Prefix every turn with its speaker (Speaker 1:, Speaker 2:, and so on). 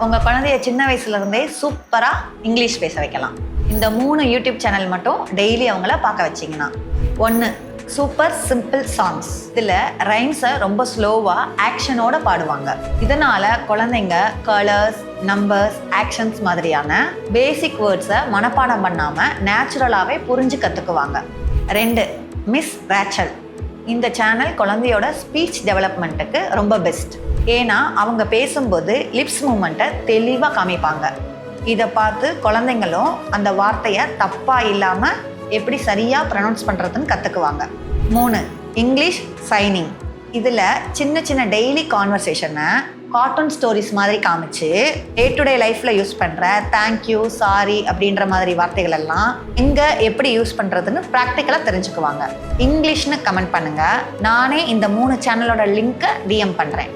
Speaker 1: உங்கள் குழந்தைய சின்ன வயசுலேருந்தே சூப்பராக இங்கிலீஷ் பேச வைக்கலாம். இந்த 3 யூடியூப் சேனல் மட்டும் டெய்லி அவங்கள பார்க்க வச்சிங்கன்னா. 1. Super simple songs. இதில் ரைம்ஸை ரொம்ப ஸ்லோவாக ஆக்ஷனோட பாடுவாங்க. இதனால் குழந்தைங்க கலர்ஸ், நம்பர்ஸ், ஆக்ஷன்ஸ் மாதிரியான பேசிக் வேர்ட்ஸை மனப்பாடம் பண்ணாமல் நேச்சுரலாகவே புரிஞ்சு கற்றுக்குவாங்க. 2. Miss Rachel. இந்த சேனல் குழந்தையோட ஸ்பீச் டெவலப்மெண்ட்டுக்கு ரொம்ப பெஸ்ட். ஏன்னா அவங்க பேசும்போது லிப்ஸ் மூமெண்ட்டை தெளிவாக காமிப்பாங்க. இதை பார்த்து குழந்தைங்களும் அந்த வார்த்தையை தப்பாக இல்லாமல் எப்படி சரியாக ப்ரொனவுன்ஸ் பண்ணுறதுன்னு கற்றுக்குவாங்க. 3. English signing. இதில் சின்ன சின்ன டெய்லி கான்வர்சேஷனை கார்ட்டூன் ஸ்டோரிஸ் மாதிரி காமிச்சு டே டு டே லைஃப்பில் யூஸ் பண்ணுற தேங்க்யூ, சாரி அப்படின்ற மாதிரி வார்த்தைகள் எல்லாம் எங்கே எப்படி யூஸ் பண்ணுறதுன்னு ப்ராக்டிக்கலாக தெரிஞ்சுக்குவாங்க. இங்கிலீஷ்னு கமெண்ட் பண்ணுங்கள். நானே இந்த 3 சேனலோட லிங்க்கை DM பண்ணுறேன்.